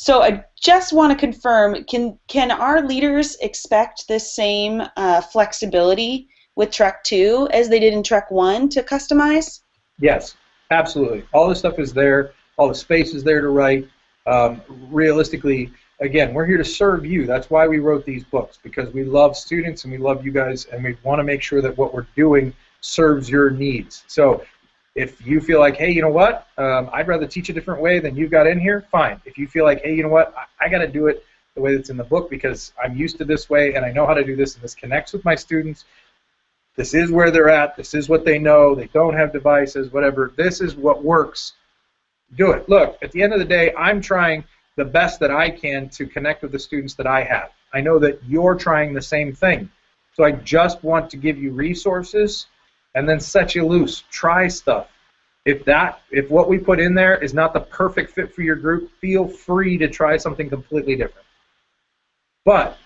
So I just want to confirm, can our leaders expect this same flexibility with Trek 2 as they did in Trek 1 to customize? Yes, absolutely. All this stuff is there. All the space is there to write. Realistically, again, we're here to serve you. That's why we wrote these books, because we love students and we love you guys, and we want to make sure that what we're doing serves your needs. So if you feel like, hey, you know what, I'd rather teach a different way than you've got in here, fine. If you feel like, hey, you know what, I got to do it the way that's in the book because I'm used to this way and I know how to do this and this connects with my students, this is where they're at, this is what they know, they don't have devices, whatever, this is what works, do it. Look, at the end of the day, I'm trying the best that I can to connect with the students that I have. I know that you're trying the same thing. So I just want to give you resources and then set you loose. Try stuff. If what we put in there is not the perfect fit for your group, feel free to try something completely different. But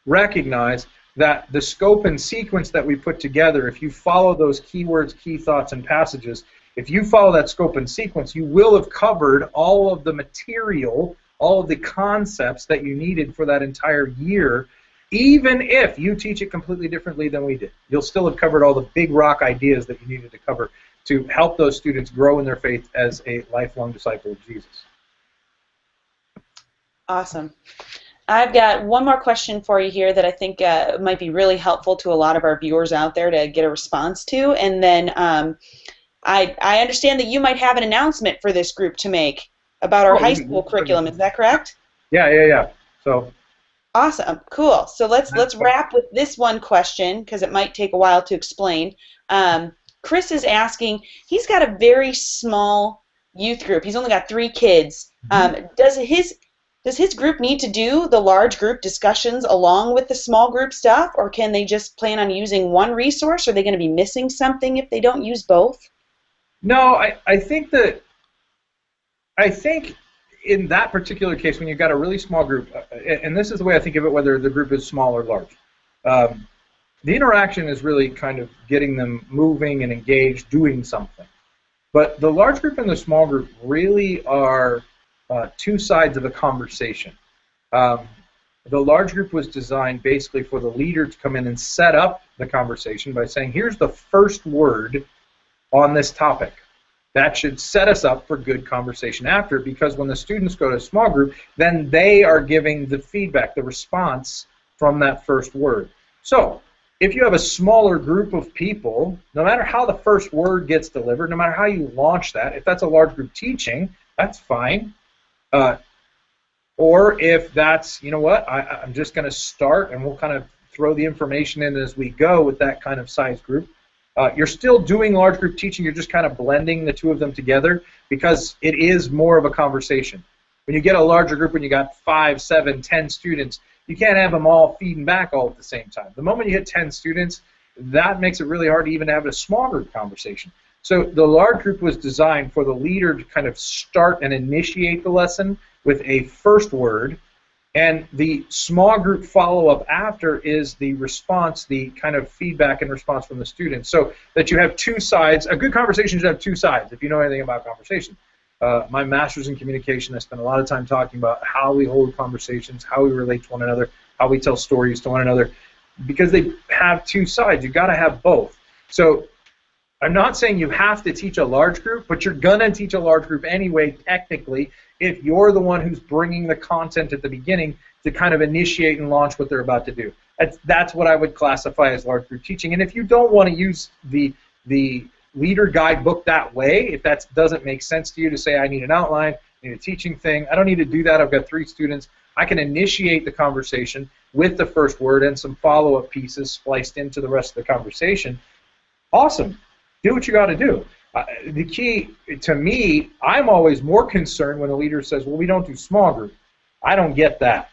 recognize that the scope and sequence that we put together, if you follow those keywords, key thoughts, and passages, if you follow that scope and sequence, you will have covered all of the material, all of the concepts that you needed for that entire year, even if you teach it completely differently than we did. You'll still have covered all the big rock ideas that you needed to cover to help those students grow in their faith as a lifelong disciple of Jesus. Awesome. I've got one more question for you here that I think might be really helpful to a lot of our viewers out there to get a response to, and then I understand that you might have an announcement for this group to make about our high school curriculum. Is that correct? Yeah. So. Awesome. Cool. So let's wrap with this one question because it might take a while to explain. Chris is asking. He's got a very small youth group. He's only got 3 kids. Does his group need to do the large group discussions along with the small group stuff, or can they just plan on using one resource? Are they going to be missing something if they don't use both? No, I think in that particular case, when you've got a really small group, and this is the way I think of it, whether the group is small or large, the interaction is really kind of getting them moving and engaged, doing something. But the large group and the small group really are two sides of a conversation. The large group was designed basically for the leader to come in and set up the conversation by saying, here's the first word on this topic. That should set us up for good conversation after, because when the students go to a small group, then they are giving the feedback, the response from that first word. So if you have a smaller group of people, no matter how the first word gets delivered, no matter how you launch that, if that's a large group teaching, that's fine. Or if that's, you know what, I'm just going to start and we'll kind of throw the information in as we go with that kind of size group. You're still doing large group teaching, you're just kind of blending the two of them together because it is more of a conversation. When you get a larger group, when you got 5, 7, 10 students, you can't have them all feeding back all at the same time. The moment you hit 10 students, that makes it really hard to even have a small group conversation. So the large group was designed for the leader to kind of start and initiate the lesson with a first word, and the small group follow-up after is the response, the kind of feedback and response from the students. So that you have two sides. A good conversation should have two sides, if you know anything about conversation. My master's in communication, I spent a lot of time talking about how we hold conversations, how we relate to one another, how we tell stories to one another, because they have two sides. You've got to have both. So I'm not saying you have to teach a large group, but you're going to teach a large group anyway, technically, if you're the one who's bringing the content at the beginning to kind of initiate and launch what they're about to do. That's what I would classify as large group teaching. And if you don't want to use the leader guidebook that way, if that doesn't make sense to you to say, I need an outline, I need a teaching thing, I don't need to do that, I've got 3 students, I can initiate the conversation with the first word and some follow-up pieces spliced into the rest of the conversation. Awesome. Do what you got to do. The key, to me, I'm always more concerned when a leader says, well, we don't do small group. I don't get that.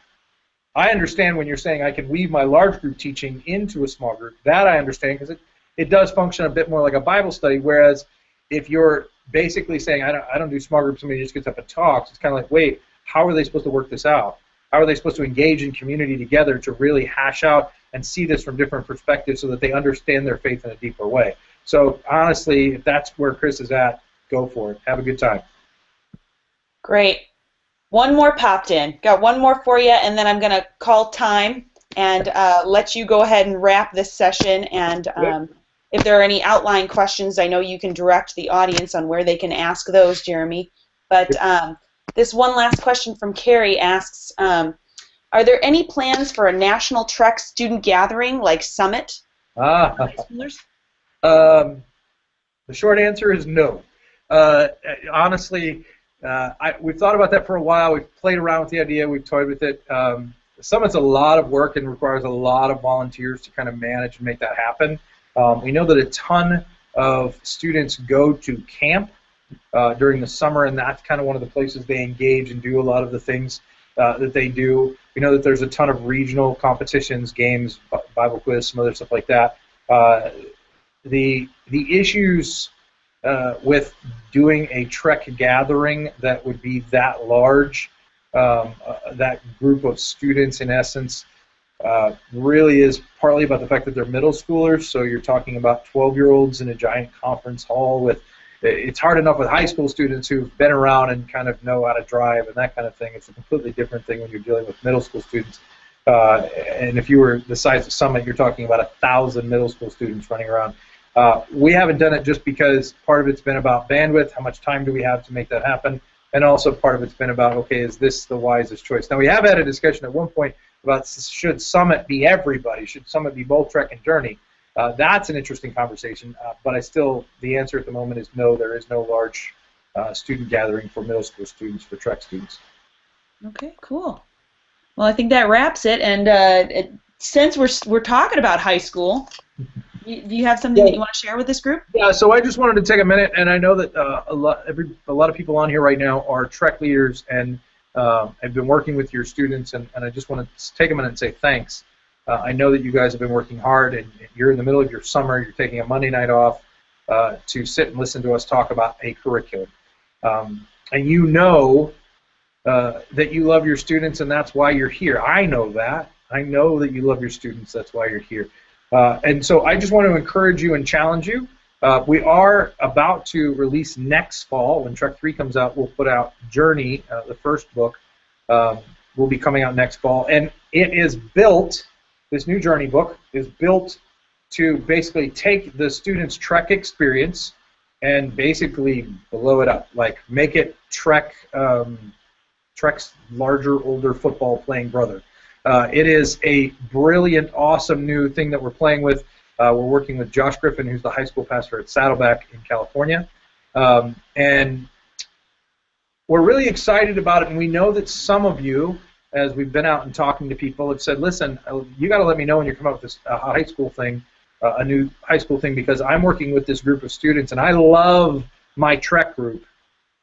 I understand when you're saying I can weave my large group teaching into a small group. That I understand, because it does function a bit more like a Bible study, whereas if you're basically saying I don't do small groups, somebody just gets up and talks, it's kind of like, wait, how are they supposed to work this out? How are they supposed to engage in community together to really hash out and see this from different perspectives so that they understand their faith in a deeper way? So honestly, if that's where Chris is at, go for it. Have a good time. Great. One more popped in. Got one more for you, and then I'm going to call time and let you go ahead and wrap this session. And if there are any outline questions, I know you can direct the audience on where they can ask those, Jeremy. But this one last question from Carrie asks, are there any plans for a national Trek student gathering like Summit? The short answer is no. Honestly, we've thought about that for a while. We've played around with the idea. We've toyed with it. Summit's a lot of work and requires a lot of volunteers to kind of manage and make that happen. We know that a ton of students go to camp during the summer, and that's kind of one of the places they engage and do a lot of the things that they do. We know that there's a ton of regional competitions, games, Bible quiz, some other stuff like that. The issues with doing a Trek gathering that would be that large, that group of students in essence, really is partly about the fact that they're middle schoolers, so you're talking about 12-year-olds in a giant conference hall with, it's hard enough with high school students who've been around and kind of know how to drive and that kind of thing. It's a completely different thing when you're dealing with middle school students. And if you were the size of Summit, you're talking about 1,000 middle school students running around. We haven't done it just because part of it's been about bandwidth, how much time do we have to make that happen, and also part of it's been about, okay, is this the wisest choice? Now, we have had a discussion at one point about should Summit be everybody? Should Summit be both Trek and Journey? That's an interesting conversation, but the answer at the moment is no, there is no large student gathering for middle school students, for Trek students. Okay, cool. Well, I think that wraps it, and since we're talking about high school, do you have something that you want to share with this group? Yeah, so I just wanted to take a minute, and I know that a lot of people on here right now are Trek leaders and have been working with your students, and I just want to take a minute and say thanks. I know that you guys have been working hard, and you're in the middle of your summer, you're taking a Monday night off to sit and listen to us talk about a curriculum. And you know that you love your students, and that's why you're here. I know that. I know that you love your students, that's why you're here. And so I just want to encourage you and challenge you. We are about to release next fall. When Trek 3 comes out, we'll put out Journey, the first book, will be coming out next fall. And it is built, this new Journey book is built to basically take the student's Trek experience and basically blow it up, like make it Trek's larger, older football playing brother. It is a brilliant, awesome new thing that we're playing with. We're working with Josh Griffin, who's the high school pastor at Saddleback in California. And we're really excited about it, and we know that some of you, as we've been out and talking to people, have said, listen, you got to let me know when you come up with this high school thing, a new high school thing, because I'm working with this group of students, and I love my Trek group.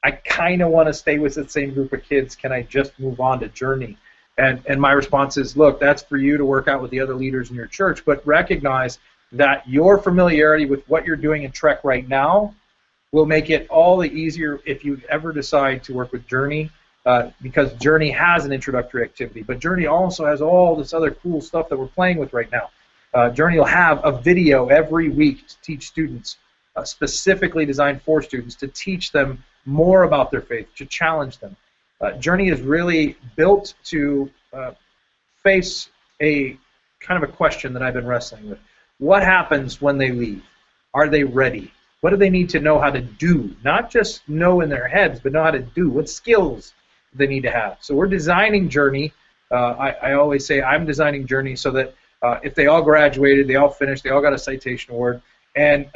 I kind of want to stay with the same group of kids. Can I just move on to Journey? And my response is, look, that's for you to work out with the other leaders in your church, but recognize that your familiarity with what you're doing in Trek right now will make it all the easier if you ever decide to work with Journey, because Journey has an introductory activity, but Journey also has all this other cool stuff that we're playing with right now. Journey will have a video every week to teach students, specifically designed for students, to teach them more about their faith, to challenge them. Journey is really built to face a kind of a question that I've been wrestling with. What happens when they leave? Are they ready? What do they need to know how to do? Not just know in their heads, but know how to do. What skills do they need to have? So we're designing Journey. I always say I'm designing Journey so that if they all graduated, they all finished, they all got a citation award, and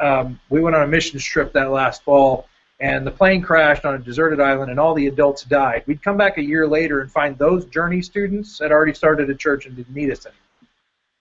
we went on a missions trip that last fall, and the plane crashed on a deserted island and all the adults died, we'd come back a year later and find those Journey students had already started a church and didn't need us anymore.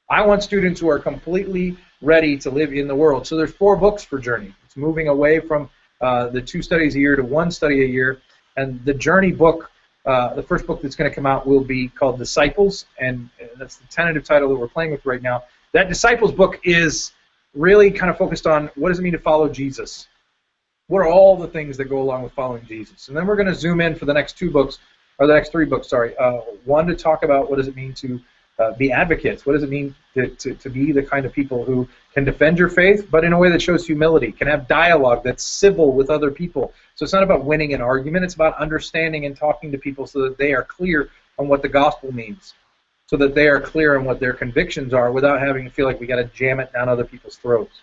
I want students who are completely ready to live in the world. So there's 4 books for Journey. It's moving away from the 2 studies a year to 1 study a year. And the Journey book, the first book that's going to come out will be called Disciples, and that's the tentative title that we're playing with right now. That Disciples book is really kind of focused on what does it mean to follow Jesus? What are all the things that go along with following Jesus? And then we're going to zoom in for the next 2 books, or the next 3 books, sorry. One to talk about what does it mean to be advocates. What does it mean to be the kind of people who can defend your faith, but in a way that shows humility, can have dialogue that's civil with other people. So it's not about winning an argument, it's about understanding and talking to people so that they are clear on what the gospel means, so that they are clear on what their convictions are without having to feel like we got to jam it down other people's throats.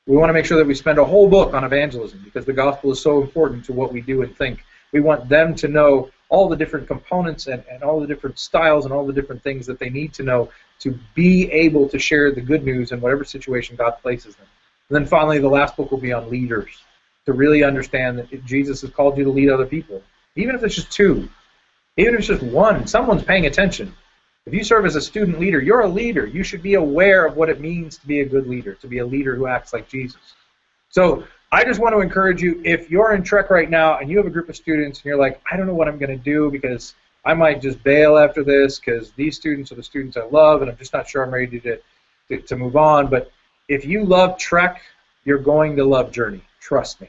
We want to make sure that we spend a whole book on evangelism because the gospel is so important to what we do and think. We want them to know all the different components and all the different styles and all the different things that they need to know to be able to share the good news in whatever situation God places them. And then finally, the last book will be on leaders, to really understand that Jesus has called you to lead other people. Even if it's just 2, even if it's just 1, someone's paying attention. If you serve as a student leader, you're a leader. You should be aware of what it means to be a good leader, to be a leader who acts like Jesus. So I just want to encourage you, if you're in Trek right now and you have a group of students and you're like, I don't know what I'm going to do because I might just bail after this because these students are the students I love and I'm just not sure I'm ready to move on. But if you love Trek, you're going to love Journey. Trust me.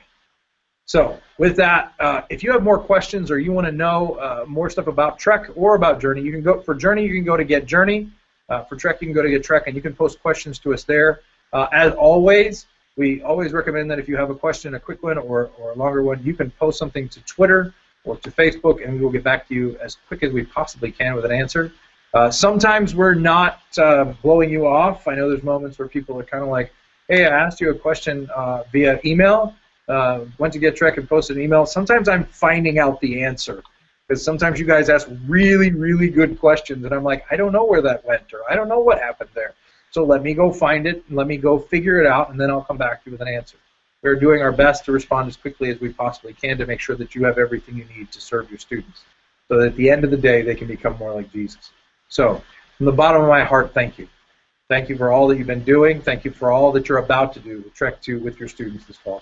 So with that, if you have more questions or you want to know more stuff about Trek or about Journey, you can go for Journey. You can go to Get Journey. For Trek, you can go to Get Trek, and you can post questions to us there. As always, we always recommend that if you have a question, a quick one or a longer one, you can post something to Twitter or to Facebook, and we will get back to you as quick as we possibly can with an answer. Sometimes we're not blowing you off. I know there's moments where people are kind of like, hey, I asked you a question via email. Went to Get Trek and posted an email. Sometimes I'm finding out the answer because sometimes you guys ask really, really good questions, and I'm like, I don't know where that went, or I don't know what happened there. So let me go find it, and let me go figure it out, and then I'll come back to you with an answer. We're doing our best to respond as quickly as we possibly can to make sure that you have everything you need to serve your students, so that at the end of the day they can become more like Jesus. So from the bottom of my heart, thank you. Thank you for all that you've been doing. Thank you for all that you're about to do with Trek 2 with your students this fall.